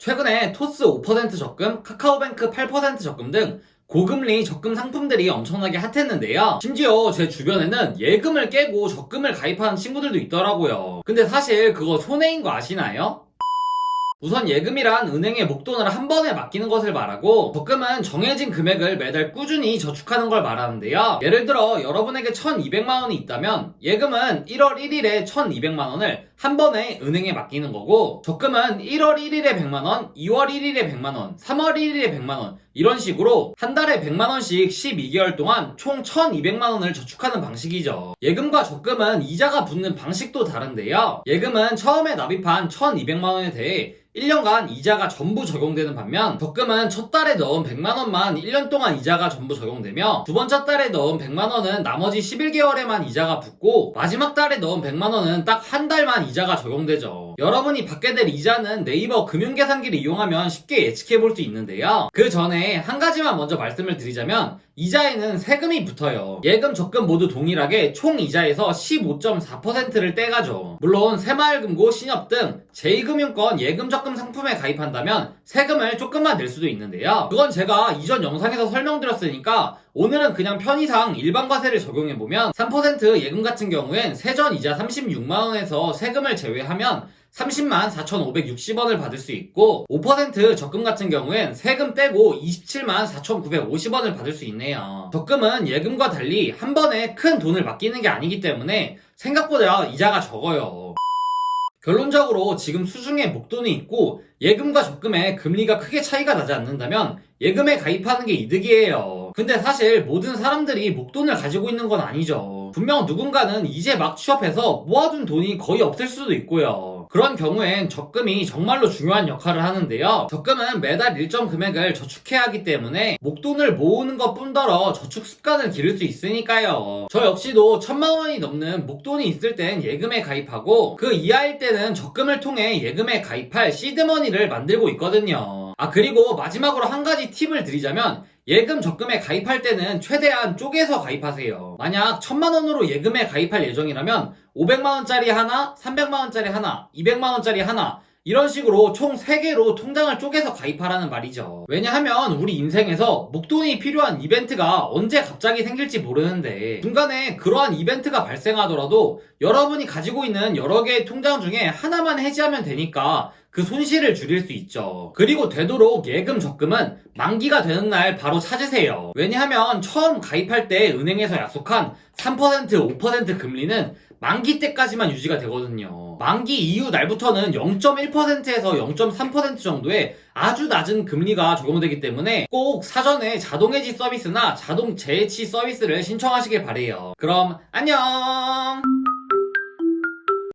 최근에 토스 5% 적금, 카카오뱅크 8% 적금 등 고금리 적금 상품들이 엄청나게 핫했는데요. 심지어 제 주변에는 예금을 깨고 적금을 가입하는 친구들도 있더라고요. 근데 사실 그거 손해인 거 아시나요? 우선 예금이란 은행에 목돈을 한 번에 맡기는 것을 말하고, 적금은 정해진 금액을 매달 꾸준히 저축하는 걸 말하는데요. 예를 들어 여러분에게 1200만원이 있다면 예금은 1월 1일에 1200만원을 한 번에 은행에 맡기는 거고, 적금은 1월 1일에 100만원, 2월 1일에 100만원, 3월 1일에 100만원 이런 식으로 한 달에 100만원씩 12개월 동안 총 1200만원을 저축하는 방식이죠. 예금과 적금은 이자가 붙는 방식도 다른데요. 예금은 처음에 납입한 1200만원에 대해 1년간 이자가 전부 적용되는 반면, 적금은 첫 달에 넣은 100만원만 1년 동안 이자가 전부 적용되며, 두 번째 달에 넣은 100만원은 나머지 11개월에만 이자가 붙고, 마지막 달에 넣은 100만원은 딱 한 달만 이자가 적용되죠. 여러분이 받게 될 이자는 네이버 금융계산기를 이용하면 쉽게 예측해볼 수 있는데요. 그 전에 한 가지만 먼저 말씀을 드리자면, 이자에는 세금이 붙어요. 예금, 적금 모두 동일하게 총 이자에서 15.4%를 떼가죠. 물론 새마을금고, 신협 등 제2금융권 예금, 적금 상품에 가입한다면 세금을 조금만 낼 수도 있는데요. 그건 제가 이전 영상에서 설명드렸으니까 오늘은 그냥 편의상 일반과세를 적용해보면, 3% 예금 같은 경우엔 세전 이자 36만원에서 세금을 제외하면 30만 4,560원을 받을 수 있고, 5% 적금 같은 경우엔 세금 떼고 27만 4,950원을 받을 수 있네요. 적금은 예금과 달리 한 번에 큰 돈을 맡기는 게 아니기 때문에 생각보다 이자가 적어요. 결론적으로 지금 수중에 목돈이 있고 예금과 적금의 금리가 크게 차이가 나지 않는다면 예금에 가입하는 게 이득이에요. 근데 사실 모든 사람들이 목돈을 가지고 있는 건 아니죠. 분명 누군가는 이제 막 취업해서 모아둔 돈이 거의 없을 수도 있고요. 그런 경우엔 적금이 정말로 중요한 역할을 하는데요. 적금은 매달 일정 금액을 저축해야 하기 때문에 목돈을 모으는 것 뿐더러 저축 습관을 기를 수 있으니까요. 저 역시도 1000만원이 넘는 목돈이 있을 땐 예금에 가입하고, 그 이하일 때는 적금을 통해 예금에 가입할 시드머니를 만들고 있거든요. 그리고 마지막으로 한 가지 팁을 드리자면, 예금, 적금에 가입할 때는 최대한 쪼개서 가입하세요. 만약 1000만원으로 예금에 가입할 예정이라면 500만원짜리 하나, 300만원짜리 하나, 200만원짜리 하나, 이런 식으로 총 3개로 통장을 쪼개서 가입하라는 말이죠. 왜냐하면 우리 인생에서 목돈이 필요한 이벤트가 언제 갑자기 생길지 모르는데, 중간에 그러한 이벤트가 발생하더라도 여러분이 가지고 있는 여러 개의 통장 중에 하나만 해지하면 되니까 그 손실을 줄일 수 있죠. 그리고 되도록 예금, 적금은 만기가 되는 날 바로 찾으세요. 왜냐하면 처음 가입할 때 은행에서 약속한 3%, 5% 금리는 만기 때까지만 유지가 되거든요. 만기 이후 날부터는 0.1%에서 0.3% 정도의 아주 낮은 금리가 적용되기 때문에 꼭 사전에 자동해지 서비스나 자동 재해치 서비스를 신청하시길 바래요. 그럼 안녕!